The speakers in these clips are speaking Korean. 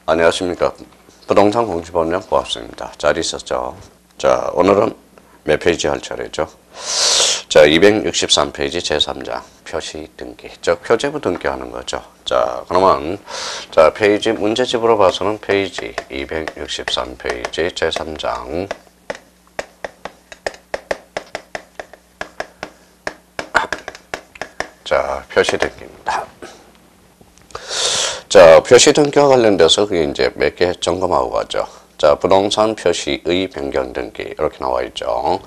안녕하십니까. 부동산 공시법령 고맙습니다. 잘 있었죠? 자, 오늘은 몇 페이지 할 차례죠? 자, 263페이지 제3장 표시 등기. 즉, 표제부 등기하는 거죠. 자, 그러면, 자, 페이지 문제집으로 봐서는 페이지 263페이지 제3장. 자, 표시 등기입니다. 자, 표시 등기와 관련돼서 그게 이제 몇 개 점검하고 가죠. 자, 부동산 표시의 변경 등기 이렇게 나와 있죠.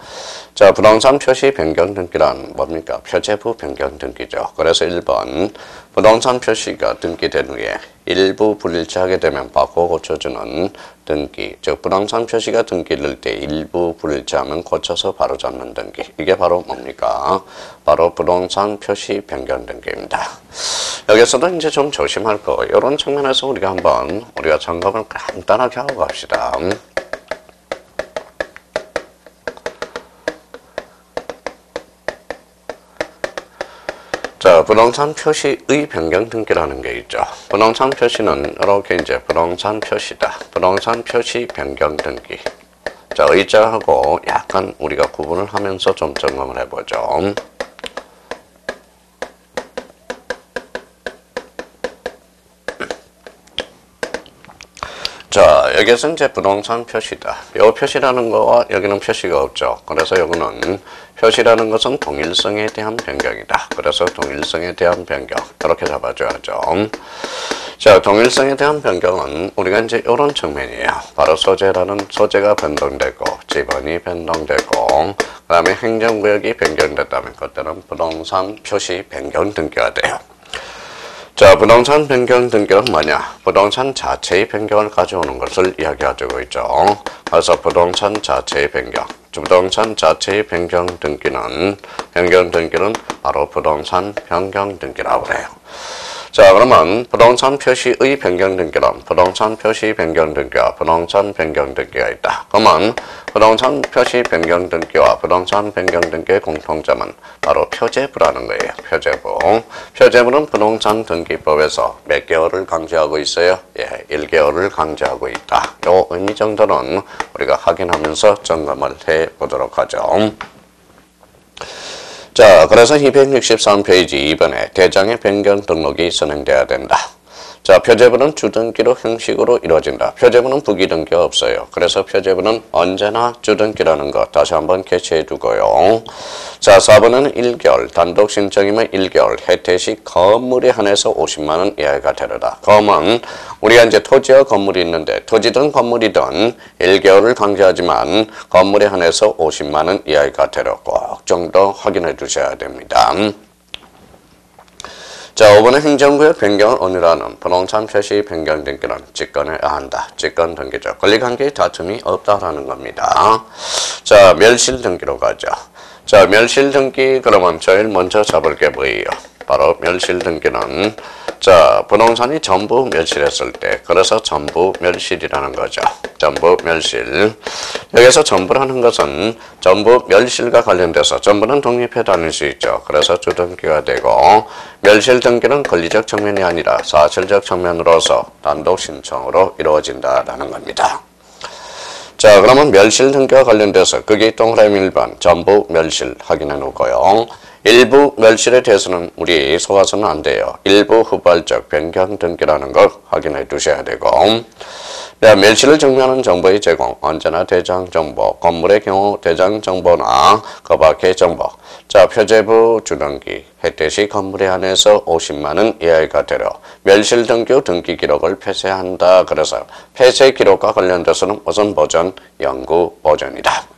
자, 부동산 표시 변경 등기란 뭡니까? 표제부 변경 등기죠. 그래서 1번 부동산 표시가 등기된 후에 일부 불일치하게 되면 바꿔 고쳐주는 등기. 즉 부동산 표시가 등기될 때 일부 불일치하면 고쳐서 바로잡는 등기. 이게 바로 뭡니까? 바로 부동산 표시 변경 등기입니다. 여기서도 이제 좀 조심할 거. 이런 측면에서 우리가 한번 우리가 점검을 간단하게 하고 갑시다. 자, 부동산 표시의 변경 등기라는 게 있죠. 부동산 표시는 이렇게 이제 부동산 표시다. 부동산 표시 변경 등기. 자, 의자하고 약간 우리가 구분을 하면서 좀 점검을 해보죠. 자, 여기서 이제 부동산 표시다. 이 표시라는 거와 여기는 표시가 없죠. 그래서 여기는 표시라는 것은 동일성에 대한 변경이다. 그래서 동일성에 대한 변경. 이렇게 잡아줘야죠. 자, 동일성에 대한 변경은 우리가 이제 이런 측면이에요. 바로 소재가 변동되고, 지번이 변동되고, 그 다음에 행정구역이 변경됐다면 그때는 부동산 표시 변경 등기가 돼요. 자, 부동산 변경 등기는 뭐냐? 부동산 자체의 변경을 가져오는 것을 이야기하고 있죠. 그래서 부동산 자체의 변경. 부동산 자체의 변경 등기는 바로 부동산 변경 등기라고 해요. 자, 그러면 부동산 표시의 변경 등기란 부동산 표시 변경 등기와 부동산 변경 등기가 있다. 그러면 부동산 표시 변경 등기와 부동산 변경 등기의 공통점은 바로 표제부라는 거예요. 표제부. 표제부는 부동산 등기법에서 몇 개월을 강조하고 있어요? 예, 1개월을 강조하고 있다. 요 의미 정도는 우리가 확인하면서 점검을 해 보도록 하죠. 자, 그래서 263페이지 2번에 대장의 변경 등록이 선행돼야 된다. 자, 표제부는 주등기로 형식으로 이루어진다. 표제부는 부기등기가 없어요. 그래서 표제부는 언제나 주등기라는 것 다시 한번 캐치해 두고요. 자, 4번은 1개월, 단독 신청이면 1개월, 혜택시 건물에 한해서 50만 원 이하가 되려다. 그러면 우리가 이제 토지와 건물이 있는데 토지든 건물이든 1개월을 강조하지만 건물에 한해서 50만 원 이하가 되려 꼭 정도 확인해 두셔야 됩니다. 자, 5번의 행정구역 변경을 언유라는 부동산 표시 변경 등기는 직권을 한다. 직권 등기죠. 권리관계의 다툼이 없다라는 겁니다. 자, 멸실 등기로 가죠. 자, 멸실 등기 그러면 제일 먼저 잡을 게 뭐예요? 바로 멸실 등기는 자, 부동산이 전부 멸실했을 때 그래서 전부 멸실이라는 거죠. 전부 멸실. 여기서 전부라는 것은 전부 멸실과 관련돼서 전부는 독립해 다닐 수 있죠. 그래서 주등기가 되고 멸실 등기는 권리적 측면이 아니라 사실적 측면으로서 단독 신청으로 이루어진다라는 겁니다. 자, 그러면 멸실 등기와 관련돼서 그게 동그라미 1번 전부 멸실 확인해 놓고요. 일부 멸실에 대해서는 우리 속아서는 안 돼요. 일부 후발적 변경 등기라는 걸 확인해 두셔야 되고 멸실을 증명하는 정보의 제공, 언제나 대장 정보, 건물의 경우 대장 정보나 그 밖의 정보. 자, 표제부 주등기, 혜택시 건물에 한해서 50만 원 이하가 되려 멸실 등기 후 등기 기록을 폐쇄한다. 그래서 폐쇄 기록과 관련돼서는 무슨 버전? 연구 버전이다.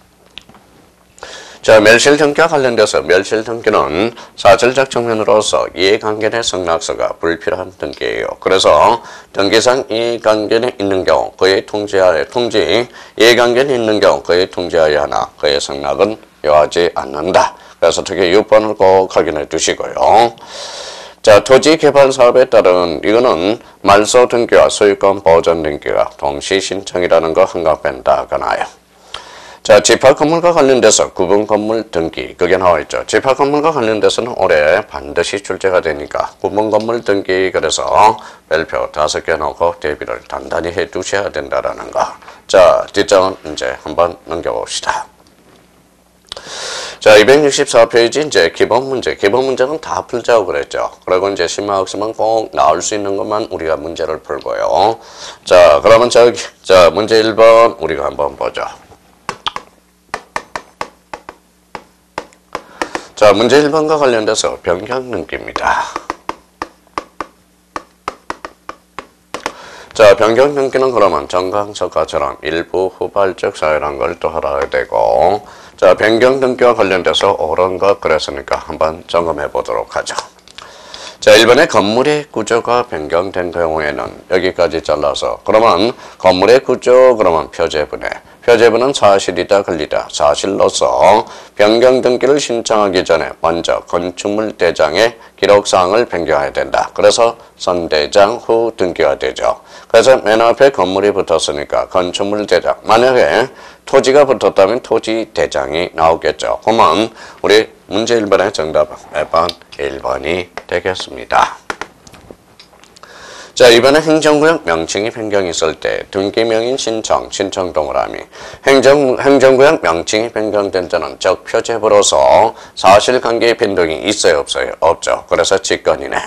자, 멸실 등기와 관련돼서 멸실 등기는 사실적 측면으로서 이해관계 내 승낙서가 불필요한 등기예요. 그래서 등기상 이해관계는 있는 경우 그의 이해관계는 있는 경우 그의 통지하여야 하나 그의 승낙은 요하지 않는다. 그래서 특히 6번을 꼭 확인해 두시고요. 자, 토지 개발 사업에 따른 이거는 말소 등기와 소유권 보전 등기가 동시 신청이라는 거 한각된다 하나요. 자, 집합 건물과 관련돼서 구분 건물 등기 그게 나와 있죠. 집합 건물과 관련돼서는 올해 반드시 출제가 되니까 구분 건물 등기 그래서 별표 5개 넣고 대비를 단단히 해 두셔야 된다라는 거. 자, 뒷장은 이제 한번 넘겨봅시다. 자, 264페이지 이제 기본 문제는 다 풀자고 그랬죠. 그리고 이제 심화학습은 꼭 나올 수 있는 것만 우리가 문제를 풀고요. 자, 그러면 자, 문제 1번 우리가 한번 보죠. 자, 문제 1번과 관련돼서 변경 등기입니다. 자, 변경 등기는 그러면 정강석화처럼 일부 후발적 사유란 걸 또 알아야 되고, 자, 변경 등기와 관련돼서 옳은 것 그랬으니까 한번 점검해 보도록 하죠. 자, 1번에 건물의 구조가 변경된 경우에는 여기까지 잘라서 그러면 건물의 구조 그러면 표제부는 사실이다 권리다. 사실로서 변경 등기를 신청하기 전에 먼저 건축물 대장의 기록사항을 변경해야 된다. 그래서 선대장 후 등기가 되죠. 그래서 맨 앞에 건물이 붙었으니까 건축물 대장. 만약에 토지가 붙었다면 토지 대장이 나오겠죠. 그러면 우리 문제 1번의 정답은 몇 번? 1번이 되겠습니다. 자, 이번에 행정구역 명칭이 변경이 있을 때 등기명인 신청 동그라미. 행정구역 명칭이 변경된 때는 즉 표제부로서 사실관계의 변동이 있어요, 없어요? 없죠. 그래서 직권이네.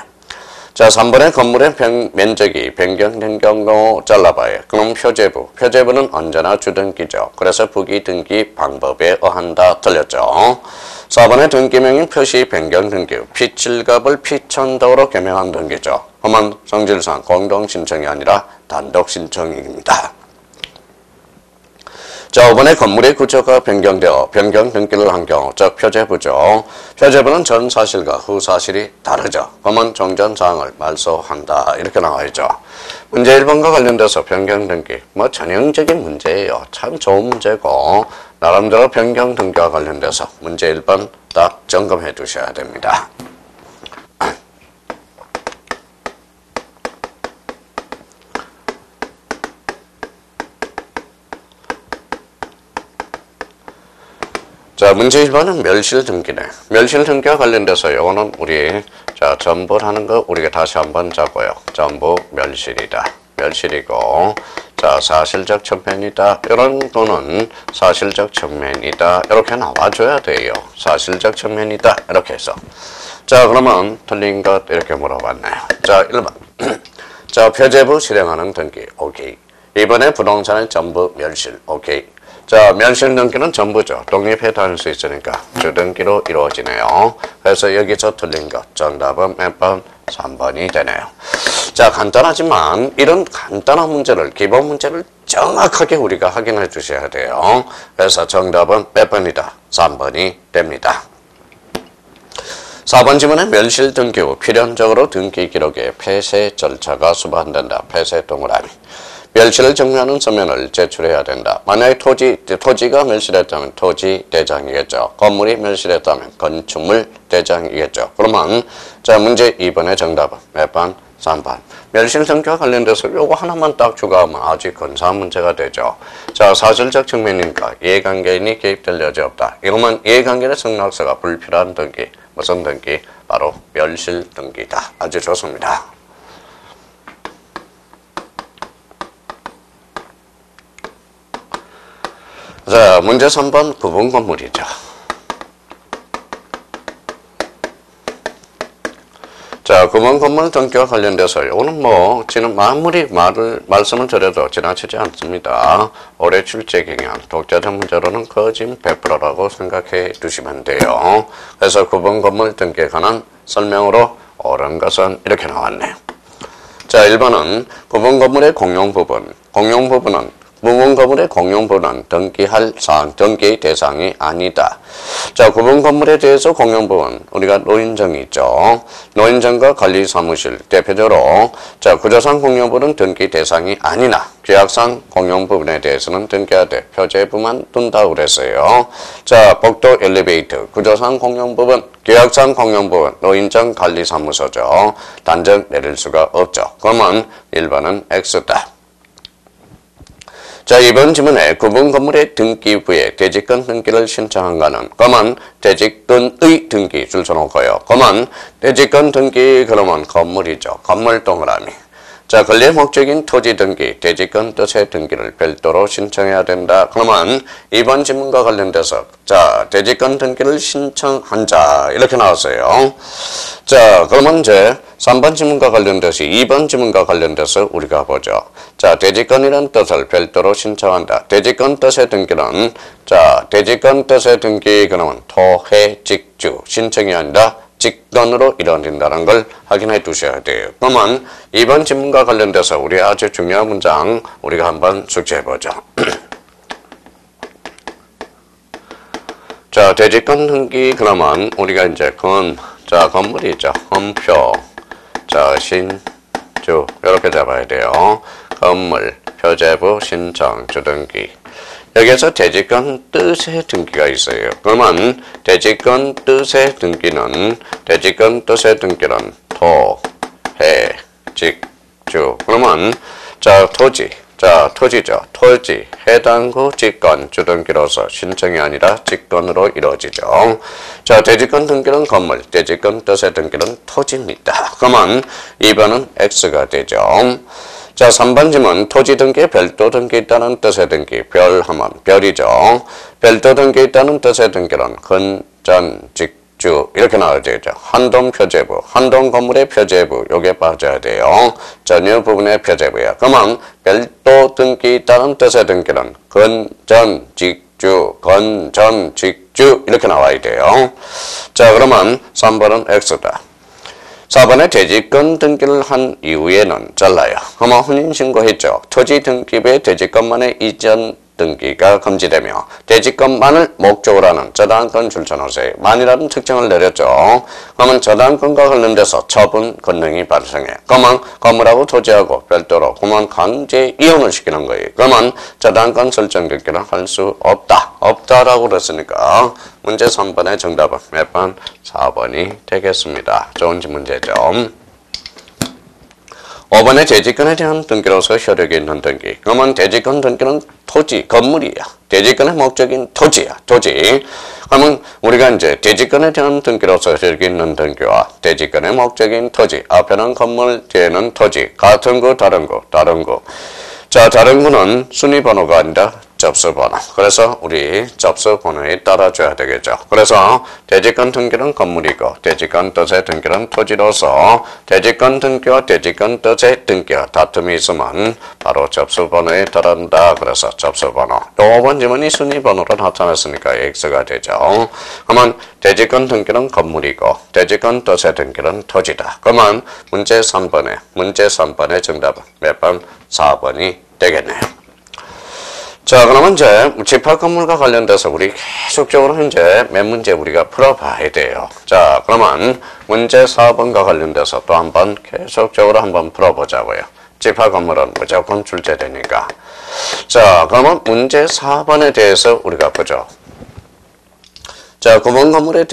자, 3번의 건물의 면적이 변경된 경우 잘라봐요. 그럼 표제부는 언제나 주등기죠. 그래서 부기등기 방법에 의한다. 틀렸죠. 4번의 등기명인 표시 변경 등기. 피칠갑을 피천덕으로 개명한 등기죠. 그러면 성질상 공동신청이 아니라 단독신청입니다. 자, 5번의 건물의 구조가 변경되어 변경 등기를 한 경우, 즉 표제부죠. 표제부는 전 사실과 후 사실이 다르죠. 그러면 정전사항을 말소한다. 이렇게 나와있죠. 문제 1번과 관련돼서 변경 등기. 전형적인 문제예요. 참 좋은 문제고 나름대로 변경 등기와 관련돼서 문제 1번 딱 점검해 두셔야 됩니다. 자, 문제 1번은 멸실등기네. 멸실등기와 관련돼서 요거는 우리 전부하는 거 우리가 다시 한번 잡고요. 전부 멸실이다. 멸실이고, 자, 사실적 측면이다. 이런 거는 사실적 측면이다. 이렇게 나와줘야 돼요. 사실적 측면이다. 이렇게 해서. 자, 그러면 틀린 것 이렇게 물어봤네요. 자, 1번. 자, 표제부 실행하는 등기. 오케이. 이번에 부동산의 전부 멸실. 오케이. 자, 멸실 등기는 전부죠. 독립해 다닐 수 있으니까 주등기로 이루어지네요. 그래서 여기서 틀린 것 정답은 몇 번? 3번이 되네요. 자, 간단하지만 이런 간단한 문제를 기본 문제를 정확하게 우리가 확인해 주셔야 돼요. 그래서 정답은 몇 번이다? 3번이 됩니다. 4번 지문에 멸실 등기 후 필연적으로 등기 기록에 폐쇄 절차가 수반된다. 폐쇄 동그라미. 멸실을 증명하는 서면을 제출해야 된다. 만약에 토지가 멸실했다면 토지 대장이겠죠. 건물이 멸실했다면 건축물 대장이겠죠. 그러면 자, 문제 2번의 정답은 몇 번? 3번. 멸실 등기와 관련돼서 요거 하나만 딱 추가하면 아주 근사한 문제가 되죠. 자, 사실적 측면이니까 이해관계인이 개입될 여지 없다. 이러면 이해관계의 승낙서가 불필요한 등기. 무슨 등기? 바로 멸실 등기다. 아주 좋습니다. 자, 문제 3번 구분 건물이죠. 자, 구분 건물 등기와 관련돼서 이거는 지금 아무리 말씀을 드려도 지나치지 않습니다. 올해 출제 경향, 독자적 문제로는 거진 100%라고 생각해 두시면 돼요. 그래서 구분 건물 등기에 관한 설명으로 옳은 것은 이렇게 나왔네요. 자, 1번은 구분 건물의 공용 부분. 구분 건물의 공용 부분은 등기할 사항, 등기 대상이 아니다. 자, 구분 건물에 대해서 공용 부분, 우리가 노인정이 있죠. 노인정과 관리사무실, 대표적으로, 자, 구조상 공용 부분은 등기 대상이 아니나, 계약상 공용 부분에 대해서는 등기해야 돼. 표제부만 둔다고 그랬어요. 자, 복도 엘리베이터, 구조상 공용 부분, 계약상 공용 부분, 노인정 관리사무소죠. 단정 내릴 수가 없죠. 그러면 1번은 X다. 자, 이번 지문에 구분 건물의 등기 후에 대지권 등기를 신청한가는 그만 대지권의 등기 줄 서놓고요. 그만 대지권 등기 그러면 건물이죠. 건물 동그라미. 자, 권리 목적인 토지 등기, 대지권 뜻의 등기를 별도로 신청해야 된다. 그러면 이번 지문과 관련돼서 자, 대지권 등기를 신청한 자 이렇게 나왔어요. 자, 그러면 이제 3번 지문과 관련돼서 2번 지문과 관련돼서 우리가 보죠. 자, 대지권이라는 뜻을 별도로 신청한다. 대지권 뜻의 등기는 자, 대지권 뜻의 등기 그러면 토해 직주 신청이 아니라 직권으로 이루어진다는 걸 확인해 두셔야 돼요. 그러면 이번 지문과 관련돼서 우리 아주 중요한 문장 우리가 한번 숙지해 보죠. 자, 대지권 등기 그러면 우리가 이제 건물이죠. 건표, 자, 신주 이렇게 잡아야 돼요. 건물, 표제부, 신청, 주등기. 여기에서 대지권 뜻의 등기가 있어요. 그러면 대지권 뜻의 등기는 토, 해, 직, 주. 그러면 자, 토지죠. 토지, 해당구, 직권, 주등기로서 신청이 아니라 직권으로 이루어지죠. 자, 대지권 등기는 건물, 대지권 뜻의 등기는 토지입니다. 그러면 2번은 X가 되죠. 자, 3번 지문 토지 등기에 별도 등기 있다는 뜻의 등기 별하면 별이죠. 별도 등기 있다는 뜻의 등기는 근, 전, 직주 이렇게 나와야 되죠. 한동 표제부, 한동 건물의 표제부 요게 빠져야 돼요. 전유 부분의 표제부야. 그러면 별도 등기 있다는 뜻의 등기는 근, 전, 직주, 건, 전, 직주 이렇게 나와야 돼요. 자, 그러면 3번은 X다. 4번에 대지권 등기를 한 이후에는 잘라요. 그러면 혼인신고했죠. 토지 등기부에 대지권만의 이전 등기가 금지되며 대지권만을 목적으로 하는 저당권 줄쳐놓으세요. 만이라는 특징을 내렸죠. 그러면 저당권과 관련돼서 처분 권능이 발생해. 그러면 건물하고 토지하고 별도로 그러면 강제 이혼을 시키는 거예요. 그러면 저당권 설정 등기는 할 수 없다. 없다라고 그랬으니까 문제 3번의 정답은 몇 번? 4번이 되겠습니다. 좋은 문제죠. 5번의 대지권에 대한 등기로서 효력이 있는 등기. 그러면 대지권 등기는 토지, 건물이야. 대지권의 목적인 토지야. 토지. 그러면 우리가 이제 대지권에 대한 등기로서 효력이 있는 등기와 대지권의 목적인 토지. 앞에는 건물, 뒤에는 토지. 같은 구, 다른 구, 다른 구. 자, 다른 구는 순위번호가 아니라 접수번호. 그래서 우리 접수번호에 따라줘야 되겠죠. 그래서 대지권 등기는 건물이고 대지권 뜻의 등기는 토지로서 대지권 등기와 대지권 뜻의 등기와 다툼이 있으면 바로 접수번호에 따른다. 그래서 접수번호. 5번 지문이 순위번호로 나타났으니까 X가 되죠. 그러면 대지권 등기는 건물이고 대지권 뜻의 등기는 토지다. 그러면 문제 3번의 정답은 몇 번? 4번이 되겠네요. 자, 그러면 이제 집합 건물과 관련돼서 우리 계속적으로 이제 몇 문제 우리가 풀어봐야 돼요. 자, 그러면 문제 4번과 관련돼서 또 한번 계속적으로 한번 풀어보자고요. 집합 건물은 무조건 출제되니까. 자, 그러면 문제 4번에 대해서 우리가 보죠. 자, 구분 건물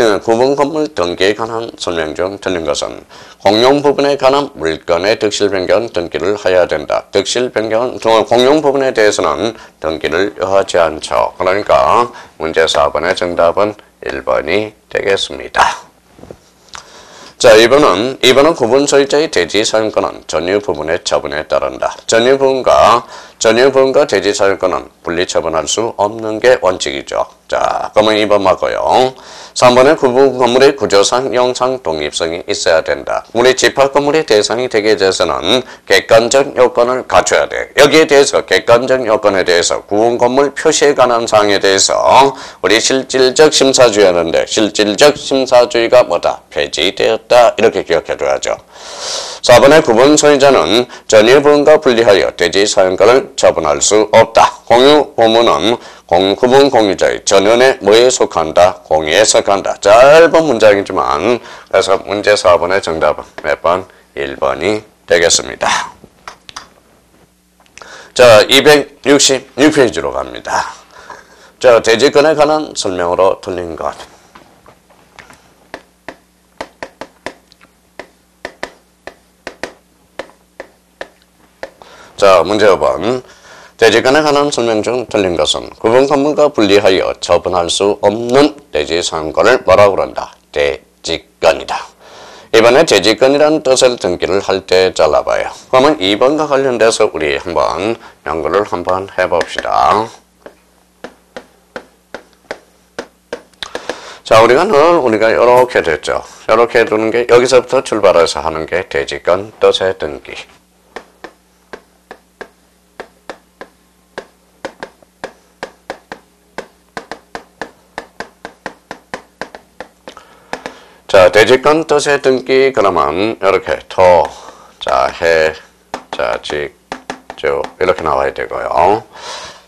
등기에 관한 설명 중 틀린 것은 공용 부분에 관한 물건의 득실 변경 등기를 해야 된다. 득실 변경은 공용 부분에 대해서는 등기를 하지 않죠. 그러니까 문제 4번의 정답은 1번이 되겠습니다. 자, 2번은 구분 소유자의 대지 사용권은 전유 부분의 처분에 따른다. 전유 부분과 대지 사용권은 분리 처분할 수 없는 게 원칙이죠. 자, 그러면 2번 맞고요. 3번은 구분 건물의 구조상, 형상, 독립성이 있어야 된다. 우리 집합 건물의 대상이 되기 위해서는 객관적 요건을 갖춰야 돼. 여기에 대해서 객관적 요건에 대해서 구분 건물 표시에 관한 사항에 대해서 우리 실질적 심사주의 하는데 실질적 심사주의가 뭐다? 폐지되었다. 이렇게 기억해줘야죠. 4번의 구분 소유자는 전유 부분과 분리하여 대지 사용권을 처분할 수 없다. 공유 보문은 구분 공유자의 전원의 뭐에 속한다? 공유에 속한다. 짧은 문장이지만 그래서 문제 4번의 정답은 몇 번? 1번이 되겠습니다. 자, 266페이지로 갑니다. 자, 대지권에 관한 설명으로 틀린 것. 자, 문제 5번. 대지권에 관한 설명 중 틀린 것은 구분 건물과 분리하여 처분할 수 없는 대지 상권을 뭐라고 그런다? 대지권이다. 이번에 대지권이라는 뜻의 등기를 할 때 잘라봐요. 그러면 2번과 관련돼서 우리 한번 연구를 한번 해봅시다. 자, 우리가 이렇게 됐죠. 이렇게 두는 게 여기서부터 출발해서 하는 게 대지권 뜻의 등기. 자, 대지권 뜻의 등기 그러면 이렇게 토, 자, 해, 자, 직, 주 이렇게 나와야 되고요.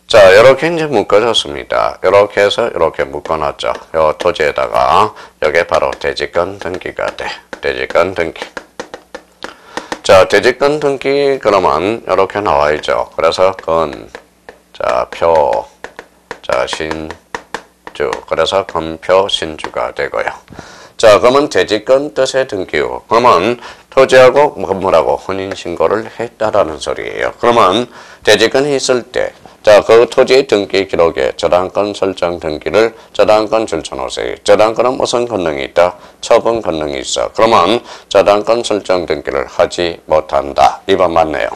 자, 이렇게 이제 묶어졌습니다. 이렇게 해서 이렇게 묶어놨죠. 요 토지에다가 여기 바로 대지권 등기가 돼. 대지권 등기. 자, 대지권 등기 그러면 이렇게 나와있죠. 그래서 건, 자, 표, 자, 신주. 그래서 건표 신주가 되고요. 자, 그러면 대지권 뜻의 등기요. 그러면 토지하고 건물하고 혼인신고를 했다라는 소리예요. 그러면 대지권이 있을 때, 자, 그 토지 등기 기록에 저당권 설정 등기를 저당권 줄쳐놓으세요. 저당권은 무슨 권능이 있다? 처분 권능이 있어. 그러면 저당권 설정 등기를 하지 못한다. 2번 맞네요.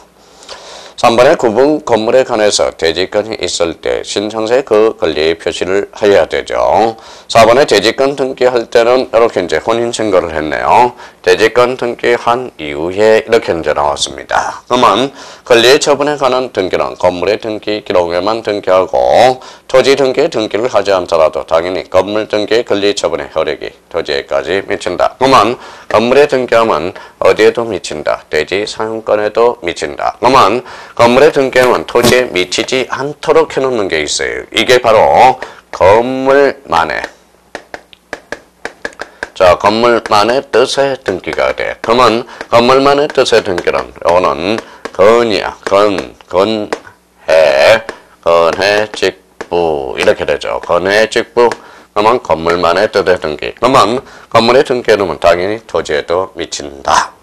3번에 구분 건물에 관해서 대지권이 있을 때 신청서에 그 권리의 표시를 해야 되죠. 4번에 대지권 등기할 때는 이렇게 이제 혼인신고를 했네요. 대지권 등기한 이후에 이렇게 이제 나왔습니다. 그러면 권리의 처분에 관한 등기는 건물의 등기 기록에만 등기하고 토지 등기에 등기를 하지 않더라도 당연히 건물 등기의 권리 처분의 효력이 토지에까지 미친다. 그러면 건물에 등기하면 어디에도 미친다. 대지 사용권에도 미친다. 그러면 건물에 등기하면 토지에 미치지 않도록 해놓는 게 있어요. 이게 바로 건물만의, 자, 건물만의 뜻의 등기가 돼. 그러면 건물만의 뜻의 등기는 이거는 건이야. 건해, 직부 이렇게 되죠. 건해, 직부. 그러면 건물만의 뜻의 등기. 그러면 건물의 등기해놓으면 당연히 토지에도 미친다.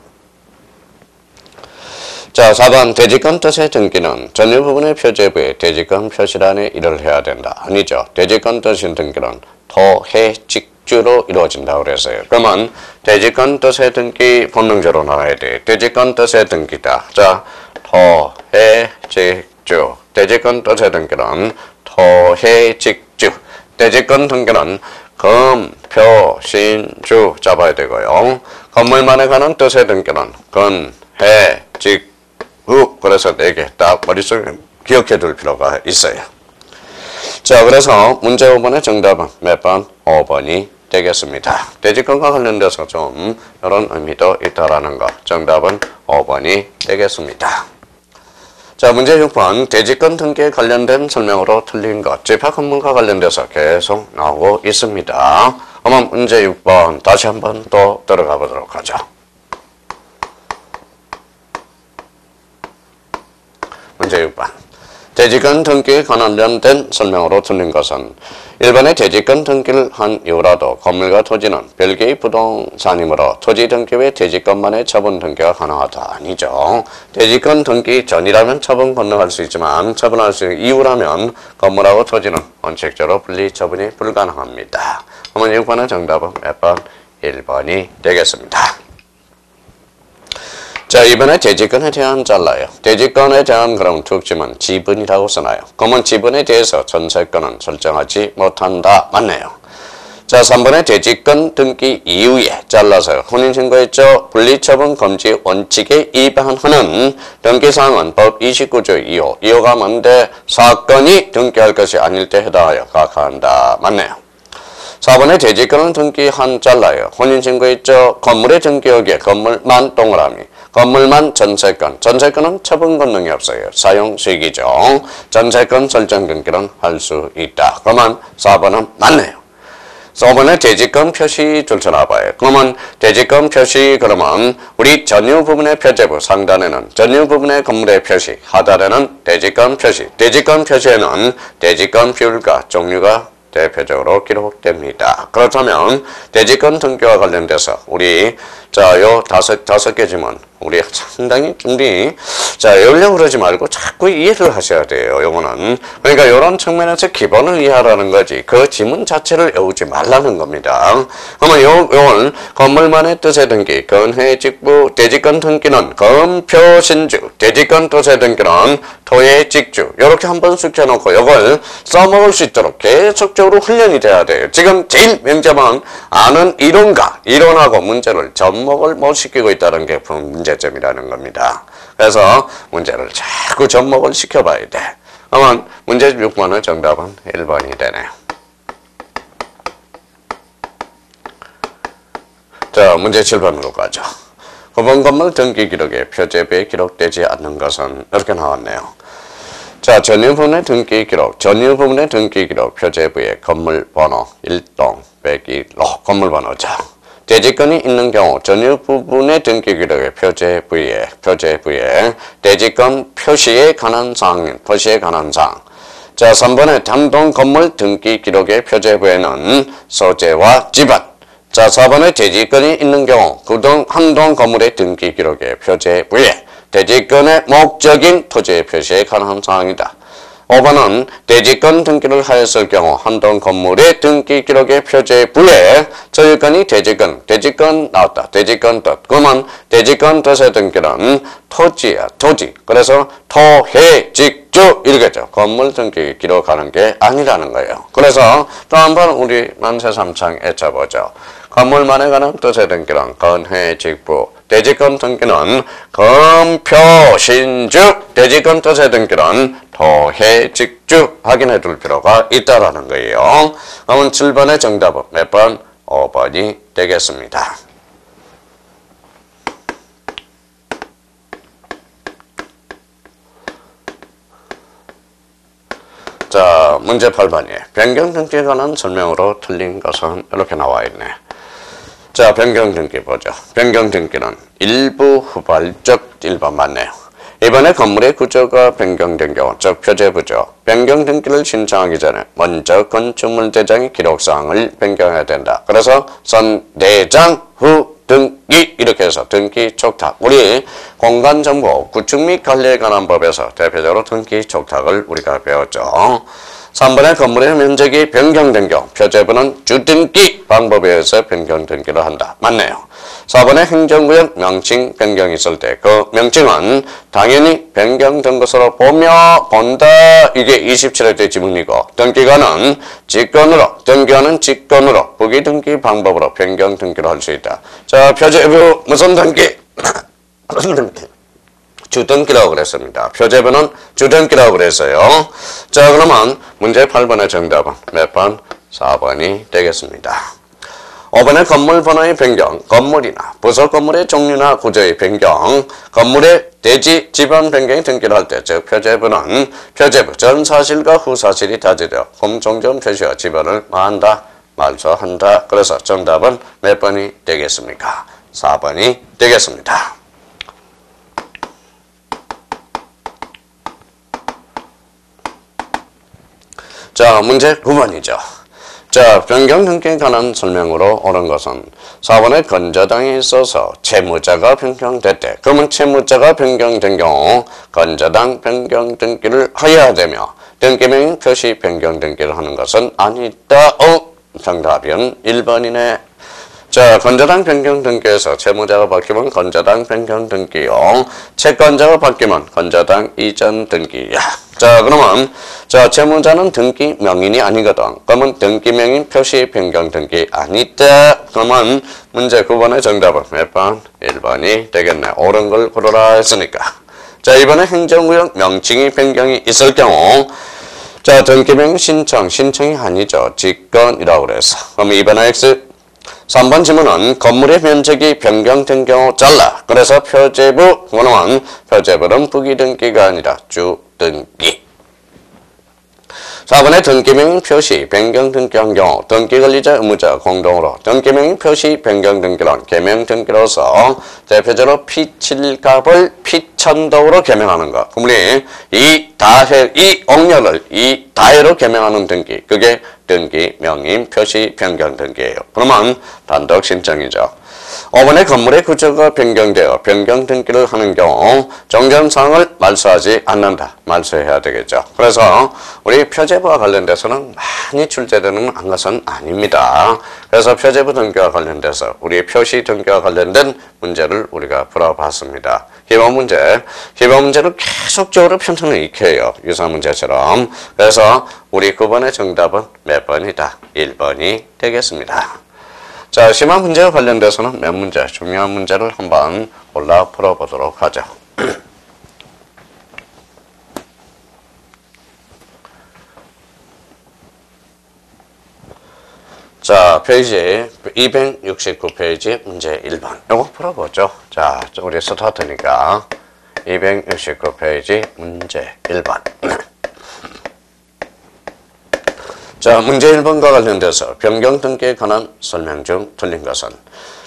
자, 4번 대지권 뜻의 등기는 전유 부분의 표제부에 대지권 표시란에 일을 해야 된다. 아니죠. 대지권 뜻의 등기는 토, 해, 직주로 이루어진다고 그랬어요. 그러면 대지권 뜻의 등기 본능적으로 나와야 돼. 대지권 뜻의 등기다. 자, 토, 해, 직주. 대지권 뜻의 등기는 토, 해, 직주. 대지권 등기는 금, 표, 신, 주 잡아야 되고요. 건물만에 관한 뜻의 등기는 건, 해, 직, 그래서 4개 딱 머릿속에 기억해 둘 필요가 있어요. 자, 그래서 문제 5번의 정답은 몇 번? 5번이 되겠습니다. 대지권과 관련돼서 좀 이런 의미도 있다라는 거. 정답은 5번이 되겠습니다. 자, 문제 6번 대지권 등기에 관련된 설명으로 틀린 것. 집합 건물과 관련돼서 계속 나오고 있습니다. 그러면 문제 6번 다시 한번 또 들어가 보도록 하죠. 문제 6번. 대지권 등기에 관련된 설명으로 틀린 것은 1번의 대지권 등기를 한 이후라도 건물과 토지는 별개의 부동산이므로 토지 등기 외 대지권만의 처분 등기가 가능하다. 아니죠. 대지권 등기 전이라면 처분 권능할 수 있지만 처분할 수 있는 이후라면 건물하고 토지는 원칙적으로 분리 처분이 불가능합니다. 그러면 6번의 정답은 몇 번? 1번이 되겠습니다. 자, 이번에 대지권에 대한 잘라요. 대지권에 대한 그럼 특징은 지분이라고 써놔요. 그러면 지분에 대해서 전세권은 설정하지 못한다. 맞네요. 자, 3번에 대지권 등기 이후에 잘라서요. 혼인신고했죠. 분리처분 금지 원칙에 위반하는 등기사항은 법 29조 2호. 2호가 뭔데? 사건이 등기할 것이 아닐 때 해당하여 각하한다. 맞네요. 4번에 대지권은 등기한 잘라요. 혼인신고했죠. 건물의 등기역에 건물만 동그라미. 건물만 전세권. 전세권은 처분 권능이 없어요. 사용수익이죠. 전세권 설정 등기는 할 수 있다. 그러면 4번은 맞네요. 4번에 대지권 표시 줄쳐놔봐요. 그러면 대지권 표시 그러면 우리 전유 부분의 표제부 상단에는 전유 부분의 건물의 표시, 하단에는 대지권 표시. 대지권 표시에는 대지권 비율과 종류가 대표적으로 기록됩니다. 그렇다면 대지권 등기와 관련돼서 우리 자, 요 다섯 개 지문. 우리 상당히 자, 외우려고 그러지 말고 자꾸 이해를 하셔야 돼요. 요거는. 그러니까 이런 측면에서 기본을 이해하라는 거지. 그 지문 자체를 외우지 말라는 겁니다. 그러면 요걸 건물만의 뜻의 등기, 건회 직부, 대지권 등기는 건표신주, 대지권 뜻의 등기는 토의 직주. 요렇게 한번 숙여놓고 요걸 써먹을 수 있도록 계속적으로 훈련이 돼야 돼요. 지금 제일 명점은 아는 이론하고 문제를 접목을 못 시키고 있다는 게 문제점이라는 겁니다. 그래서 문제를 자꾸 접목을 시켜봐야 돼. 그러면 문제 6번의 정답은 1번이 되네요. 자, 문제 7번으로 가죠. 9번 건물 등기 기록에 표제부에 기록되지 않는 것은 이렇게 나왔네요. 자, 전유 부분의 등기 기록, 표제부에 건물 번호 1동 101로 건물 번호죠. 대지권이 있는 경우 전유 부분의 등기 기록의 표제부에 대지권 표시에 관한 사항. 자, 3번의 단동 건물 등기 기록의 표제부에는 소재와 지번. 자, 4번의 대지권이 있는 경우 한동 건물의 등기 기록의 표제부에 대지권의 목적인 토지의 표시에 관한 사항이다. 5번은 대지권 등기를 하였을 경우 한동 건물의 등기 기록의 표제부에 소유권이 대지권 나왔다. 대지권 뜻. 그러면 대지권 뜻의 등기는 토지야. 토지. 그래서 토해 직주 이러겠죠. 건물 등기 기록하는 게 아니라는 거예요. 그래서 또 한번 우리 만세 삼창 애쳐보죠. 건물만에 관한 뜻의 등기는 건회 직부. 대지권 등기는 건표신주, 대지권 뜻의 등기는 토해 직주 확인해 둘 필요가 있다라는 거예요. 그러면 7번의 정답은 몇 번? 5번이 되겠습니다. 자, 문제 8번이에요. 변경 등기에 관한 설명으로 틀린 것은 이렇게 나와 있네. 자, 변경 등기 보죠. 변경 등기는 일부 후발적 1번 맞네요. 이번에 건물의 구조가 변경된 경우, 즉 표제부죠. 변경 등기를 신청하기 전에 먼저 건축물 대장의 기록사항을 변경해야 된다. 그래서 선 대장 후 등기 이렇게 해서 등기 촉탁. 우리 공간정보 구축 및 관리에 관한 법에서 대표적으로 등기 촉탁을 우리가 배웠죠. 3번의 건물의 면적이 변경된 경우 표제부는 주등기 방법에 의해서 변경 등기를 한다. 맞네요. 4번의 행정구역 명칭 변경이 있을 때 그 명칭은 당연히 변경된 것으로 본다. 이게 27회 지문이고 등기관은 직권으로 부기등기 방법으로 변경 등기를 할 수 있다. 자, 표제부 무슨 등기? 무슨 등기? 주등기라고 그랬습니다. 표제부는 주등기라고 그랬어요. 자, 그러면 문제 8번의 정답은 몇 번? 4번이 되겠습니다. 5번의 건물 번호의 변경, 건물이나 부속 건물의 종류나 구조의 변경, 건물의 대지, 지번 변경이 등기를 할 때, 즉 표제부는 표제부 전 사실과 후 사실이 다지되어 공통점 표시와 지번을 마한다, 말소한다. 그래서 정답은 몇 번이 되겠습니까? 4번이 되겠습니다. 자, 문제 9번이죠. 자, 변경 등기에 관한 설명으로 옳은 것은 4번의 건저당에 있어서 채무자가 변경됐대. 그러면 채무자가 변경된 경우 건저당 변경 등기를 하여야 되며 등기명의 표시 변경 등기를 하는 것은 아니다. 정답은 1번이네. 자, 건저당 변경 등기에서 채무자가 바뀌면 건저당 변경 등기요. 채권자가 바뀌면 건저당 이전 등기야. 자, 그러면 채무자는 등기 명인이 아니거든. 그러면 등기 명인 표시 변경 등기 아니다. 그러면 문제 9번의 정답은 몇 번? 1번이 되겠네. 옳은 걸 고르라 했으니까. 자, 이번에 행정구역 명칭이 변경이 있을 경우 자, 등기 명인 신청이 아니죠. 직권이라고 그래서. 그럼 2번의 X 3번 지문은 건물의 면적이 변경된 경우 잘라. 그래서 표제부, 그러면 표제부는 부기등기가 아니라 주등기. 4번의 등기명인 표시 변경 등기한 경우 등기관리자 의무자 공동으로 등기명인 표시 변경 등기는 개명 등기로서 대표적으로 P7갑을 P1000도로 개명하는 것. 그러니 이 옥렬을 이 다해로 개명하는 등기. 그게 등기 명인 표시 변경 등기예요. 그러면 단독 신청이죠. 5번의 건물의 구조가 변경되어 변경 등기를 하는 경우 종전사항을 말소하지 않는다. 말소해야 되겠죠. 그래서 우리 표제부와 관련돼서는 많이 출제되는 것은 아닙니다. 그래서 표제부 등기와 관련돼서 우리 표시 등기와 관련된 문제를 우리가 풀어봤습니다. 기본 문제를 계속적으로 편성을 익혀요. 유사 문제처럼. 그래서 우리 9번의 정답은 몇 번이다? 1번이 되겠습니다. 자, 심화 문제와 관련돼서는 몇 문제, 중요한 문제를 한번 골라 풀어보도록 하죠. 자, 페이지 269페이지 문제 1번. 이거 풀어보죠. 자, 우리 스타트니까 269페이지 문제 1번. 자, 문제 1번과 관련돼서 변경 등기에 관한 설명 중 틀린 것은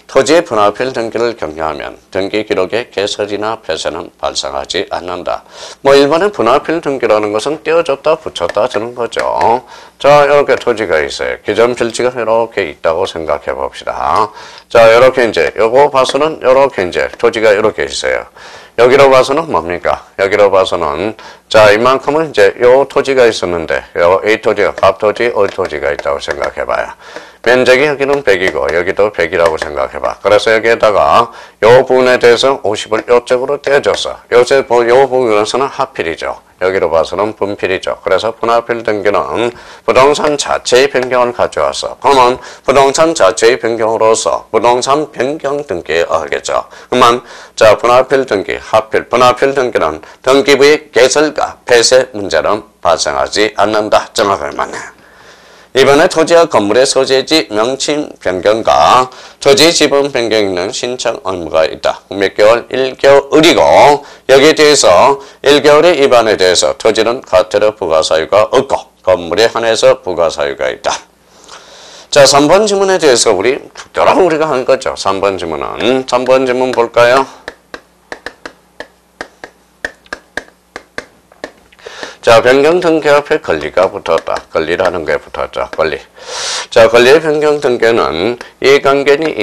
토지의 분할필 등기를 경유하면 등기 기록에 개설이나 폐쇄는 발생하지 않는다. 뭐 1번의 분할필 등기라는 것은 떼어줬다 붙였다 주는 거죠. 자, 이렇게 토지가 있어요. 기존 필지가 이렇게 있다고 생각해 봅시다. 자, 이렇게 이제 요거 봐서는 이렇게 이제 토지가 이렇게 있어요. 여기로 봐서는 뭡니까? 여기로 봐서는 자, 이만큼은 이제 요 토지가 있었는데 요 A 토지가 갑토지, 을토지가 있다고 생각해 봐요. 면적이 여기는 100이고 여기도 100이라고 생각해봐. 그래서 여기에다가 요 부분에 대해서 50을 요쪽으로 떼어줬어. 요 부분에서는 합필이죠. 여기로 봐서는 분필이죠. 그래서 분할필 등기는 부동산 자체의 변경을 가져와서 그러면 부동산 자체의 변경으로서 부동산 변경 등기에 하겠죠. 그러면 자, 분할필 등기, 합필, 분할필 등기는 등기부의 개설과 폐쇄 문제는 발생하지 않는다. 정확하게 맞네. 이번에 토지와 건물의 소재지 명칭 변경과 토지 지분 변경에 있는 신청 의무가 있다. 몇 개월? 1개월이고 여기에 대해서 1개월의 위반에 대해서 토지는 과태료 부과사유가 없고 건물에 한해서 부과사유가 있다. 자, 3번 지문에 대해서 우리 특별하게 우리가 한 거죠. 3번 지문은 3번 지문 볼까요? 자, 변경 등기 앞에 권리가 붙었다. 권리라는 게 붙었죠. 권리. 자, 권리의 변경 등기는 이해관계는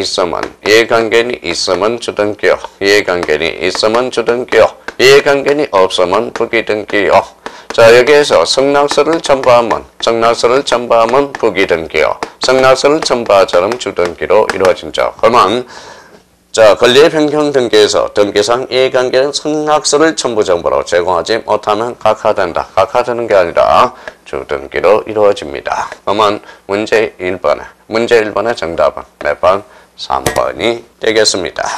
있으면 주등기요. 이해관계는 있으면 주등기요. 이해관계는 없으면 부기등기요. 자, 여기에서 승낙서를 첨부하면 부기등기요. 승낙서를 첨부하자면 주등기로 이루어진죠. 그러면 자, 권리의 변경 등기에서 등기상 이해관계는 승낙서를 첨부 정보로 제공하지 못하면 각하된다. 각하되는 게 아니라 주등기로 이루어집니다. 그러면 문제 1번의 정답은 몇 번? 3번이 되겠습니다.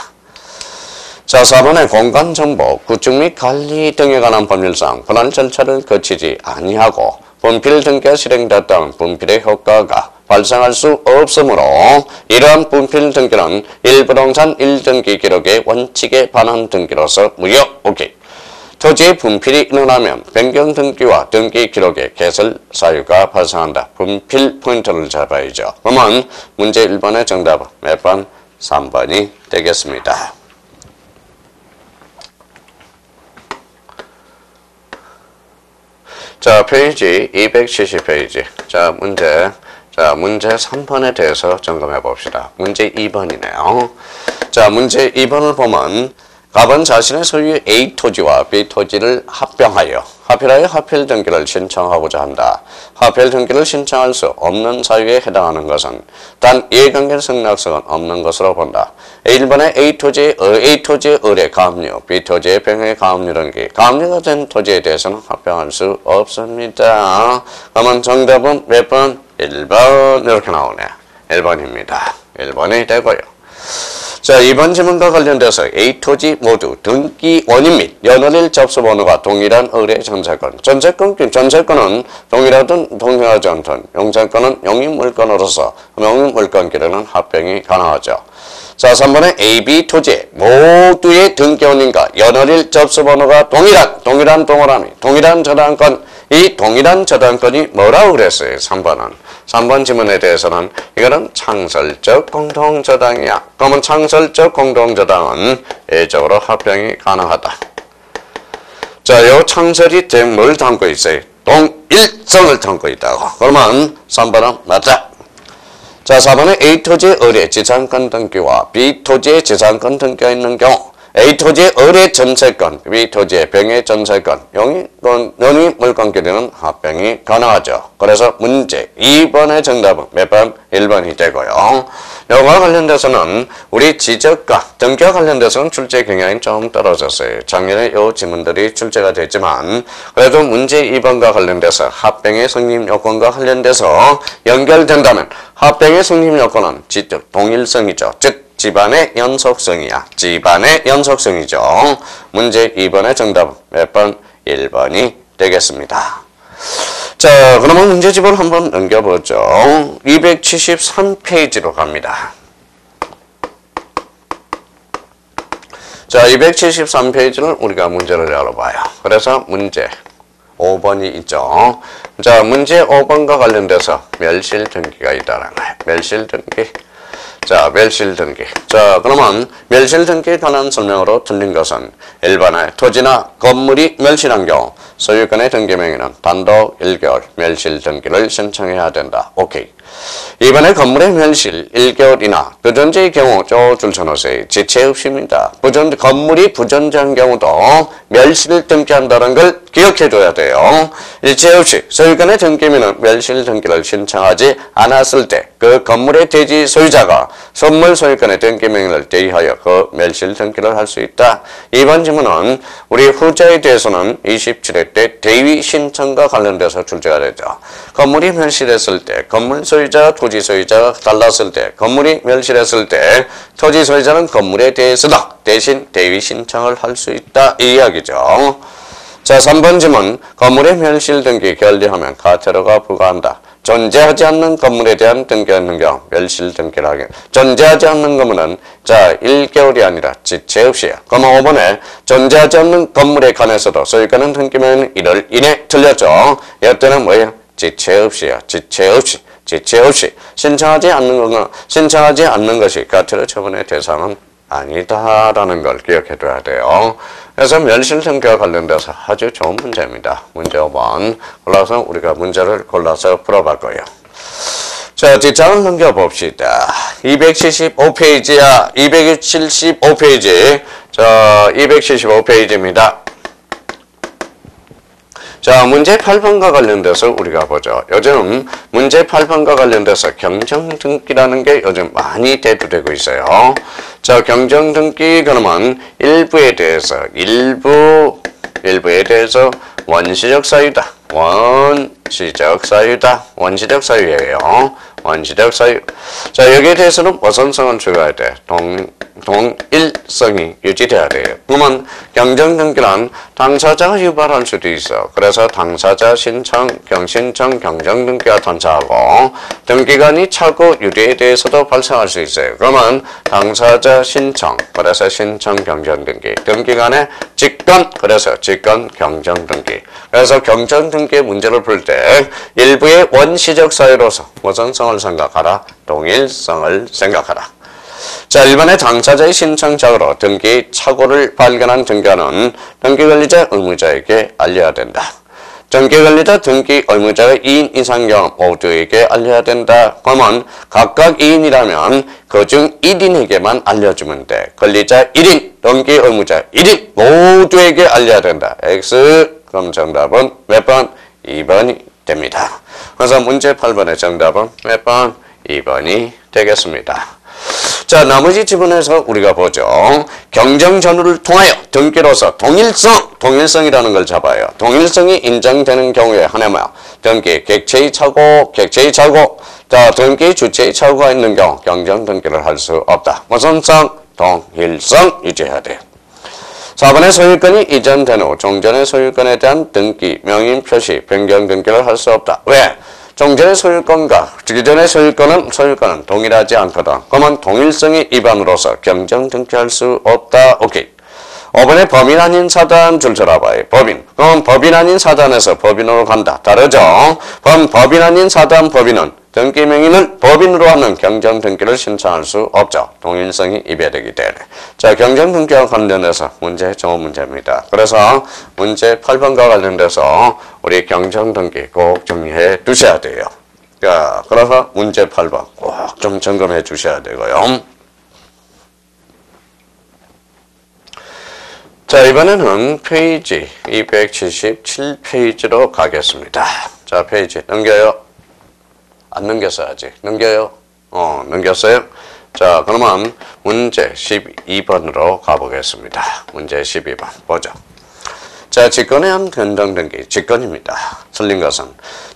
자, 4번의 공간정보, 구축 및 관리 등에 관한 법률상 분할 절차를 거치지 아니하고 분필 등기가 실행됐다는 분필의 효과가 발생할 수 없으므로 이러한 분필 등기는 1부동산 1등기 기록의 원칙에 반한 등기로서 무효. 오케이. 토지의 분필이 일어나면 변경 등기와 등기 기록에 개설 사유가 발생한다. 분필 포인트를 잡아야죠. 그러면 문제 1번의 정답은 몇 번? 3번이 되겠습니다. 자, 페이지 270페이지. 자, 문제 3번에 대해서 점검해 봅시다. 문제 2번이네요. 자, 문제 2번을 보면 갑은 자신의 소유의 A 토지와 B 토지를 합병하여 합필 등기를 신청하고자 한다. 합필 등기를 신청할 수 없는 사유에 해당하는 것은 단 이해관계 승낙서가 없는 것으로 본다. 1번에 A 토지의 을의 가압류, B 토지의 병의 가압류 등기, 가압류가 된 토지에 대해서는 합병할 수 없습니다. 그러면 정답은 몇 번? 1번 이렇게 나오네. 1번입니다. 1번이 되고요. 자, 2번 질문과 관련돼서 A 토지 모두 등기 원인 및 연월일 접수 번호가 동일한 을의 전세권. 전세권은 동일하든 동일하지 않든 용세권은 용익물건으로서 용익물건 기록은 합병이 가능하죠. 자, 3번에 A, B 토지 모두의 등기 원인과 연월일 접수 번호가 동일한 저당권. 이 동일한 저당권이 뭐라고 그랬어요? 3번 지문에 대해서는 이거는 창설적 공동저당이야. 그러면 창설적 공동저당은 예적으로 합병이 가능하다. 자, 요 창설이 뭘 담고 있어요? 동일성을 담고 있다고. 그러면 3번은 맞다. 자, 4번에 A 토지의 의뢰 지상권 등기와 B 토지의 지상권 등기가 있는 경우 A 토지의 의뢰 전세권, B 토지의 병의 전세권, 영위 물권끼리는 합병이 가능하죠. 그래서 문제 2번의 정답은 몇 번? 1번이 되고요. 이거와 관련돼서는 우리 지적과 등기와 관련돼서는 출제 경향이 좀 떨어졌어요. 작년에 이 지문들이 출제가 됐지만 그래도 문제 2번과 관련돼서 합병의 성립 요건과 관련돼서 연결된다면 합병의 성립 요건은 지적 동일성이죠. 즉 집안의 연속성이야. 집안의 연속성이죠. 문제 2번의 정답은 몇 번? 1번이 되겠습니다. 자, 그러면 문제집을 한번 넘겨보죠. 273페이지로 갑니다. 자, 273페이지를 우리가 문제를 열어봐요. 그래서 문제 5번이 있죠. 자, 문제 5번과 관련돼서 멸실 등기가 있다는 거예요. 멸실 등기. 자, 멸실 등기. 자, 그러면 멸실 등기에 관한 설명으로 틀린 것은 1번에 토지나 건물이 멸실한 경우 소유권의 등기 명의는 단독 1개월 멸실 등기를 신청해야 된다. 오케이. 2번에 건물의 멸실 1개월이나 부존재의 경우 저 줄 쳐놓으세요. 지체 없입니다. 건물이 부존재한 경우도 멸실 등기한다는 걸 기억해줘야 돼요. 일체 없이 소유권의 등기면은 멸실 등기를 신청하지 않았을 때 그 건물의 대지 소유자가 선물 소유권의 등기 명의를 대의하여 그 멸실 등기를 할 수 있다. 이번 질문은 우리 후자에 대해서는 27회 때 대위 신청과 관련돼서 출제가 되죠. 건물이 멸실했을 때 건물 소유자와 토지 소유자가 달랐을 때 건물이 멸실했을 때 토지 소유자는 건물에 대해서도 대신 대위 신청을 할 수 있다. 이 이야기죠. 자, 3번 질문. 건물의 멸실 등기 결리하면 과태료가 부과한다. 존재하지 않는 건물에 대한 등기하는 경우 멸실 등기를 하게. 존재하지 않는 건물은 자 1개월이 아니라 지체 없이요. 그러면 5번에 존재하지 않는 건물에 관해서도 소유권은 등기면 1월 이내 틀렸죠. 이때는 뭐예요? 지체 없이요. 지체 없이. 지체 없이. 신청하지 않는 것이 과태료 처분의 대상은 아니다라는 걸 기억해둬야 돼요. 그래서 멸실 등기와 관련돼서 아주 좋은 문제입니다. 문제 5번 골라서 우리가 문제를 골라서 풀어봤고요. 자, 뒷장을 넘겨봅시다. 275페이지야. 275페이지. 자, 275페이지입니다. 자, 문제 8번과 관련돼서 우리가 보죠. 요즘 문제 8번과 관련돼서 경정등기라는 게 요즘 많이 대두되고 있어요. 자, 경정등기 그러면 일부에 대해서 원시적 사유다. 원시적 사유예요. 원시적 사유. 자, 여기에 대해서는 보선성을 추가해야 돼. 동일성이 유지돼야 돼요. 그러면 경정등기란 당사자가 유발할 수도 있어. 그래서 당사자 신청, 경정등기가 단차하고 등기관이 차고 유리에 대해서도 발생할 수 있어요. 그러면 당사자 신청, 그래서 신청 경정등기, 등기관의 직권, 그래서 직권 경정등기. 그래서 경정등기의 문제를 풀 때 일부의 원시적 사유로서 보선성을 생각하라, 동일성을 생각하라. 자, 1번의 당사자의 신청자로 등기 착오를 발견한 등기관은 등기관리자 의무자에게 알려야 된다. 등기관리자 등기 의무자가 2인 이상 경우 모두에게 알려야 된다. 그러면 각각 2인이라면 그중 1인에게만 알려주면 돼. 관리자 1인, 등기 의무자 1인 모두에게 알려야 된다. X. 그럼 정답은 몇 번? 2번이 됩니다. 그래서 문제 8번의 정답은 몇 번? 2번이 되겠습니다. 자, 나머지 지문에서 우리가 보죠. 경정 전후를 통하여 등기로서 동일성이라는 걸 잡아요. 동일성이 인정되는 경우에 하나만 등기 객체의 착오, 자, 등기 주체의 착오가 있는 경우 경정 등기를 할 수 없다. 무슨성? 동일성 유지해야 돼요. 4번의 소유권이 이전된 후 종전의 소유권에 대한 등기, 명인 표시, 변경 등기를 할 수 없다. 왜? 종전의 소유권과 기존의 소유권은 동일하지 않거든. 그러면 동일성의 위반으로서 경정 등기할 수 없다. 오케이. 5번에 법인 아닌 사단 줄 쳐라봐요. 법인. 그럼 법인 아닌 사단에서 법인으로 간다. 다르죠? 그럼 법인 아닌 사단 법인은 등기 명의는 법인으로 하는 경정 등기를 신청할 수 없죠. 동일성이 위배되기 때문에. 자, 경정 등기와 관련해서 문제 좋은 문제입니다. 그래서 문제 8번과 관련돼서 우리 경정 등기 꼭 정리해 두셔야 돼요. 자, 그래서 문제 8번 꼭 좀 점검해 주셔야 되고요. 자, 이번에는 페이지 277페이지로 가겠습니다. 자, 페이지 넘겨요. 안 넘겼어요, 아직. 넘겨요. 넘겼어요. 자, 그러면 문제 12번으로 가보겠습니다. 문제 12번 보죠. 자, 직권에 의한 변동등기, 직권입니다. 틀린 것은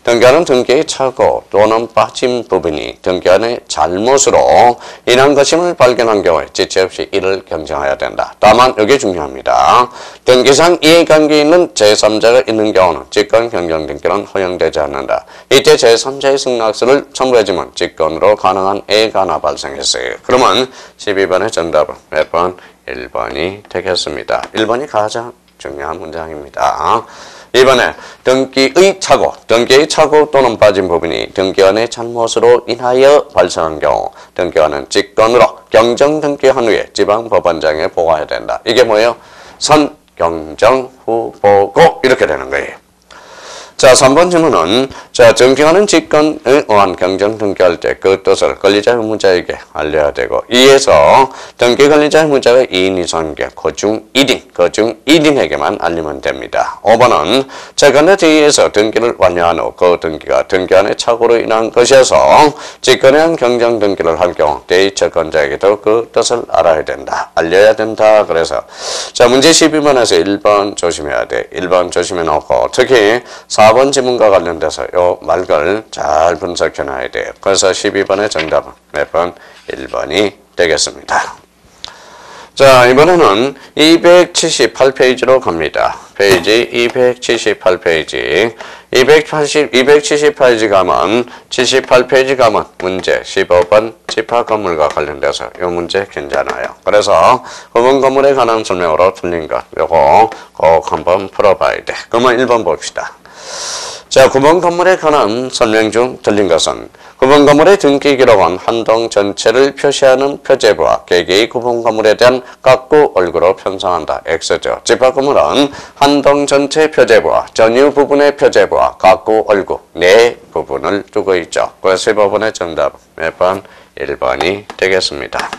등기하는 등기의 착오 또는 빠진 부분이 등기한의 잘못으로 인한 것임을 발견한 경우에 지체 없이 이를 경정해야 된다. 다만 이게 중요합니다. 등기상 이해관계 있는 제3자가 있는 경우는 직권 경정 등기는 허용되지 않는다. 이때 제3자의 승낙서를 첨부해주면 직권으로 가능한 애가 하나 발생했어요. 그러면 12번의 정답은 몇 번? 1번이 되겠습니다. 1번이 가장 중요한 문장입니다. 이번에 등기의 착오, 등기의 착오 또는 빠진 부분이 등기원의 잘못으로 인하여 발생한 경우 등기원은 직권으로 경정 등기한 후에 지방법원장에 보고해야 된다. 이게 뭐예요? 선, 경정, 후, 보고 이렇게 되는 거예요. 자, 3번 질문은 자, 등기하는 직권에 의한 경정 등기할 때 그 뜻을 권리자 의무자에게 알려야 되고 이에서 등기 권리자 의무자가 2인 이상인 경우 그중 1인에게만 알리면 됩니다. 5번은 재건에 대해서 등기를 완료한 후 그 등기가 등기한의 착오로 인한 것이어서 직권에 의한 경정 등기를 할 경우 대의채권자에게도 그 뜻을 알아야 된다. 알려야 된다. 그래서 자, 문제 12번에서 1번 조심해야 돼. 1번 조심해 놓고 특히 4번 지문과 관련돼서 요 말걸 잘 분석해 놔야 돼요. 그래서 12번의 정답은 몇 번? 1번이 되겠습니다. 자, 이번에는 278페이지로 갑니다. 페이지 278페이지. 278페이지 가면 78페이지 가면 문제 15번 집합 건물과 관련돼서 이 문제 괜찮아요. 그래서 구분 건물에 관한 설명으로 틀린 것 요거 꼭 한번 풀어봐야 돼. 그러면 1번 봅시다. 자, 구분 건물에 관한 설명 중 틀린 것은 구분 건물의 등기 기록은 한 동 전체를 표시하는 표제부와 개개의 구분 건물에 대한 각구 얼굴로 편성한다. X죠. 집합 건물은 한 동 전체 표제부와 전유 부분의 표제부와 각구 얼굴 네 부분을 두고 있죠. 그래서 15번의 정답 몇 번? 1번이 되겠습니다.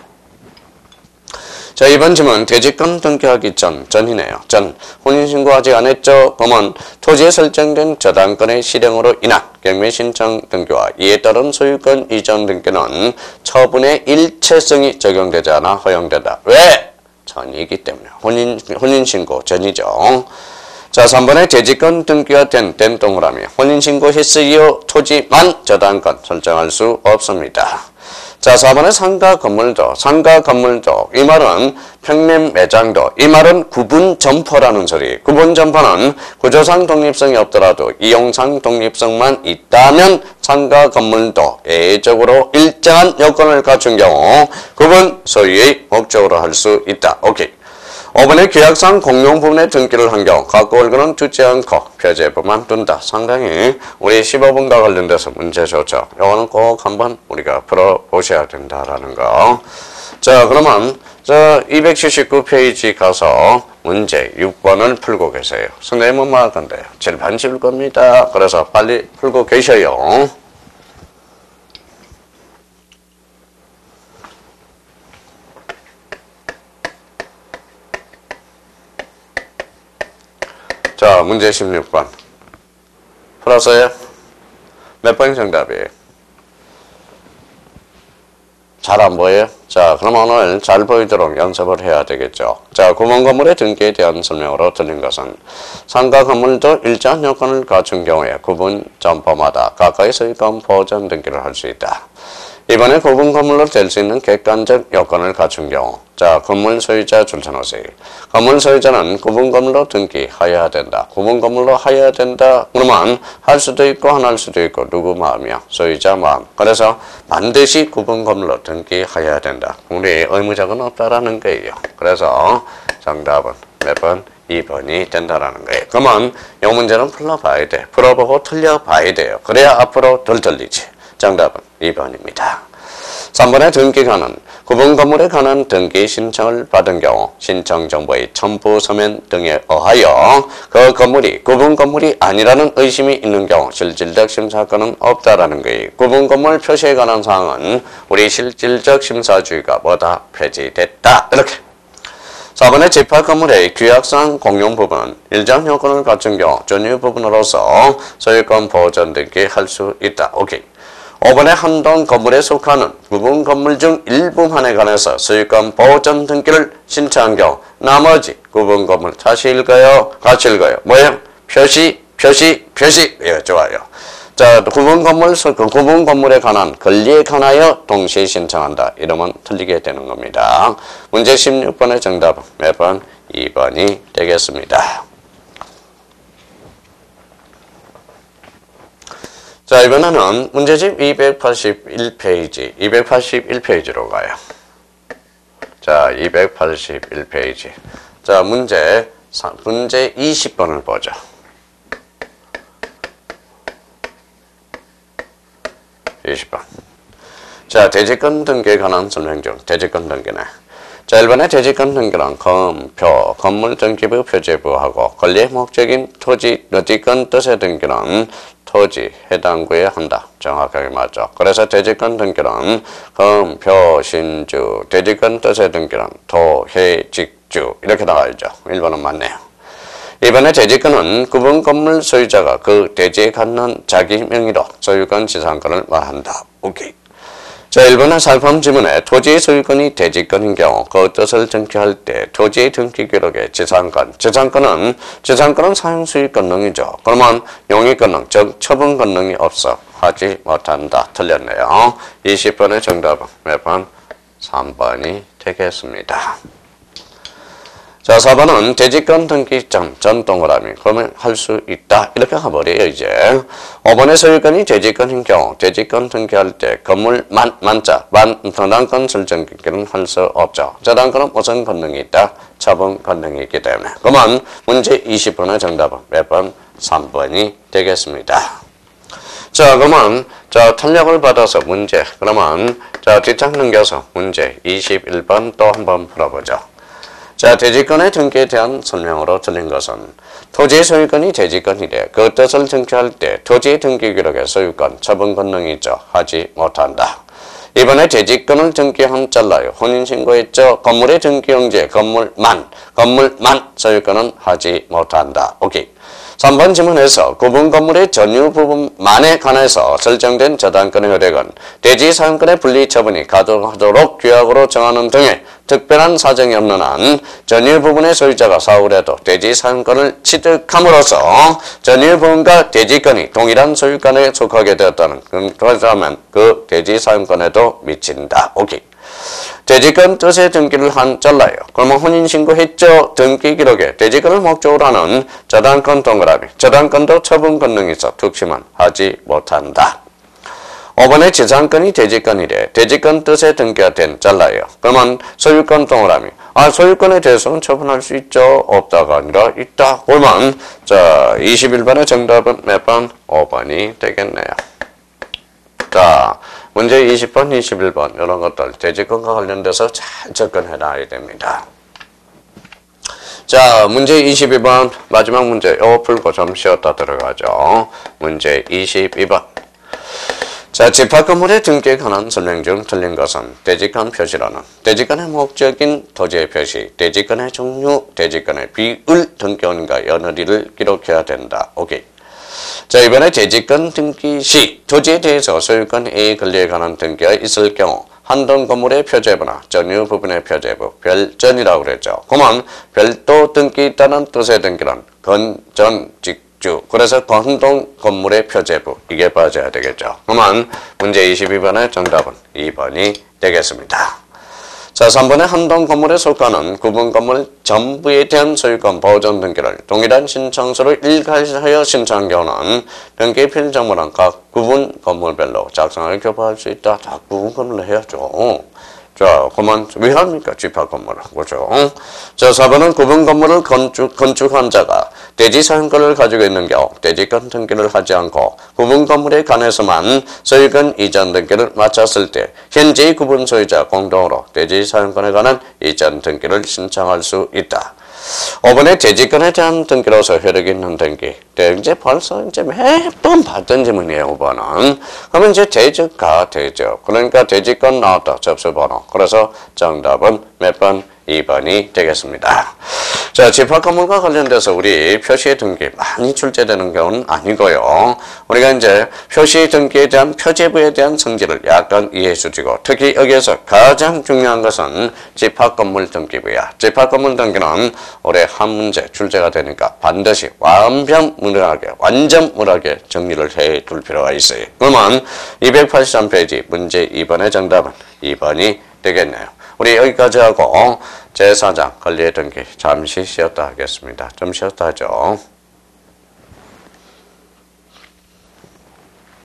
자, 이번 질문 대지권 등기하기 전이네요. 혼인신고 아직 안 했죠? 그러면 토지에 설정된 저당권의 실행으로 인한 경매신청 등기와 이에 따른 소유권 이전 등기는 처분의 일체성이 적용되지 않아 허용된다. 왜? 전이기 때문에. 혼인신고 전이죠. 자, 3번에 대지권 등기가 된 동그라미. 혼인신고했으여 토지만 저당권 설정할 수 없습니다. 자, 4번에 상가 건물도 이 말은 평면 매장도 이 말은 구분 점포라는 소리. 구분 점포는 구조상 독립성이 없더라도 이용상 독립성만 있다면 상가 건물도 예외적으로 일정한 요건을 갖춘 경우 구분 소유의 목적으로 할 수 있다. 오케이. 5번에 계약상 공용 부분에 등기를 한 경우 각구 얼굴은 두지 않고 표제부만 둔다. 상당히 우리 15번과 관련돼서 문제 좋죠. 이거는 꼭 한번 우리가 풀어보셔야 된다라는 거. 자, 그러면 279페이지 가서 문제 6번을 풀고 계세요. 선생님은 뭐 할 건데요? 칠판 지울 겁니다. 그래서 빨리 풀고 계셔요. 자, 문제 16번. 풀었어요? 몇 번이 정답이에요? 잘 안 보여요? 자, 그럼 오늘 잘 보이도록 연습을 해야 되겠죠. 자, 구분 건물의 등기에 대한 설명으로 틀린 것은 상가 건물도 일정한 요건을 갖춘 경우에 구분 점포마다 각각의 소유권 보전 등기를 할 수 있다. 이번에 구분 건물로 될 수 있는 객관적 요건을 갖춘 경우 자, 건물 소유자 줄쳐놓으세요. 건물 소유자는 구분 건물로 등기하여야 된다. 구분 건물로 하여야 된다. 그러면 할 수도 있고 안 할 수도 있고 누구 마음이요? 소유자 마음. 그래서 반드시 구분 건물로 등기하여야 된다. 우리 의무자는 없다라는 거예요. 그래서 정답은 몇 번? 2번이 된다라는 거예요. 그러면 이 문제는 풀어봐야 돼. 풀어보고 틀려봐야 돼요. 그래야 앞으로 덜 틀리지. 정답은 2번입니다. 3번의 등기관은 구분 건물에 관한 등기 신청을 받은 경우 신청 정보의 첨부 서면 등에 의하여 그 건물이 구분 건물이 아니라는 의심이 있는 경우 실질적 심사권은 없다라는 거예요. 구분 건물 표시에 관한 사항은 우리 실질적 심사주의가 뭐다? 폐지됐다. 이렇게. 4번의 집합 건물의 규약상 공용 부분은 일정 요건을 갖춘 경우 전유 부분으로서 소유권 보전 등기할 수 있다. 오케이. 5번의 한 동 건물에 속하는 부분 건물 중 일부만에 관해서 소유권 보전 등기를 신청한 경우 나머지 구분 건물 다시 읽어요? 같이 읽어요? 뭐예요? 표시. 예, 좋아요. 자, 구분 건물에 관한 권리에 관하여 동시에 신청한다. 이러면 틀리게 되는 겁니다. 문제 16번의 정답은 몇 번? 2번이 되겠습니다. 자, 이번에는 문제집 281페이지로 가요. 자, 281페이지. 자, 문제 20번을 보죠. 자, 대지권 등기에 관한 설명 중 대지권 등기네. 자, 1번의 대지권 등기란 검표, 건물 등기부 표제부하고 권리의 목적인 토지, 여지권 뜻의 등기란 토지, 해당 구에 한다. 정확하게 맞죠. 그래서 대지권 등기란 검표, 신주, 대지권 뜻의 등기란 도, 해, 직주 이렇게 나와 있죠. 1번은 맞네요. 이번에 대지권은 구분 건물 소유자가 그 대지에 갖는 자기 명의로 소유권 지상권을 말한다. 오케이. 자, 1번의 살품 지문에 토지의 소유권이 대지권인 경우 그 뜻을 등기할 때 토지의 등기 기록에 지상권은 사용 수익 권능이죠. 그러면 용의 권능, 즉 처분 권능이 없어 하지 못한다. 틀렸네요. 20번의 정답은 몇 번? 3번이 되겠습니다. 자, 4번은 대지권 등기점 전 동그라미 그러면 할 수 있다. 이렇게 가버려요, 이제. 5번의 소유권이 대지권인 경우 대지권 등기할 때 건물 만자, 저당권 설정 등기는 할 수 없죠. 저당권은 무슨 권능이 있다? 처분 권능이 있기 때문에. 그러면 문제 20번의 정답은 몇 번? 3번이 되겠습니다. 자, 그러면 탄력을 받아서 문제. 그러면 뒷장 넘겨서 문제 21번 또 한번 풀어보죠. 자, 대지권의 등기에 대한 설명으로 틀린 것은 토지의 소유권이 대지권이래. 그 뜻을 등기할 때 토지의 등기 기록에 소유권, 처분 권능이 있죠. 하지 못한다. 이번에 대지권을 등기한 잘라요. 혼인신고했죠. 건물의 등기용지에 건물만 소유권은 하지 못한다. 오케이. 3번 지문에서 구분 건물의 전유 부분만에 관해서 설정된 저당권의 효력은 대지 사용권의 분리 처분이 가능하도록 규약으로 정하는 등의 특별한 사정이 없는 한 전유 부분의 소유자가 사후에도 대지 사용권을 취득함으로써 전유 부분과 대지권이 동일한 소유권에 속하게 되었다는 그렇다면 그 대지 사용권에도 미친다. 오케이. 대지권 뜻의 등기를 잘라요. 그러면 혼인신고했죠. 등기 기록에 대지권을 목적으로 하는 저당권 동그라미. 저당권도 처분 권능이 있어 특심은 하지 못한다. 5번의 지상권이 대지권이래. 대지권 뜻의 등기가 된 잘라요. 그러면 소유권 동그라미. 소유권에 대해서는 처분할 수 있죠. 없다가 아니라 있다. 그러면 21번의 정답은 몇 번? 5번이 되겠네요. 자, 문제 20번, 21번 이런 것들 대지권과 관련돼서 잘 접근해놔야 됩니다. 자, 문제 22번 마지막 문제 이거 풀고 좀 쉬었다 들어가죠. 문제 22번. 자, 집합 건물의 등기에 관한 설명 중 틀린 것은 대지권 표시라는 대지권의 목적인 토지의 표시, 대지권의 종류, 대지권의 비율 등기원과 여느리를 기록해야 된다. 오케이. 자, 이번에 대지권 등기 시 토지에 대해서 소유권 A 권리에 관한 등기가 있을 경우 한동 건물의 표제부나 전유 부분의 표제부, 별전이라고 그랬죠. 그러면 별도 등기 있다는 뜻의 등기란 건전, 직주, 그래서 한동 건물의 표제부 이게 빠져야 되겠죠. 그러면 문제 22번의 정답은 2번이 되겠습니다. 자, 3번의 한동 건물에 속하는 구분 건물 전부에 대한 소유권 보존 등기를 동일한 신청서로 일괄하여 신청한 경우는 등기 필정보는 각 구분 건물별로 작성을 교부할 수 있다. 다 구분 건물로 해야죠. 자, 그만 왜 합니까? 집합 건물을. 그렇죠? 자, 4번은 구분 건물을 건축한 자가 대지 사용권을 가지고 있는 경우 대지권 등기를 하지 않고 구분 건물에 관해서만 소유권 이전 등기를 마쳤을 때 현재의 구분 소유자 공동으로 대지 사용권에 관한 이전 등기를 신청할 수 있다. 5번에 대지권에 대한 등기로서 효력이 있는 등기. 이제 벌써 이제 매번 봤던 질문이에요, 5번은. 그러면 이제 대적가 대적. 그러니까 대지권 나왔다, 접수번호. 그래서 정답은 몇 번? 2번이 되겠습니다. 자, 집합 건물과 관련돼서 우리 표시 등기 많이 출제되는 경우는 아니고요. 우리가 이제 표시 등기에 대한 표제부에 대한 성질을 약간 이해해 주시고, 특히 여기에서 가장 중요한 것은 집합 건물 등기부야. 집합 건물 등기는 올해 한 문제 출제가 되니까 반드시 완전무하게 정리를 해 둘 필요가 있어요. 그러면 283페이지 문제 2번의 정답은 2번이 되겠네요. 우리 여기까지 하고 제4장 권리의 등기 잠시 쉬었다 하겠습니다. 좀 쉬었다 하죠.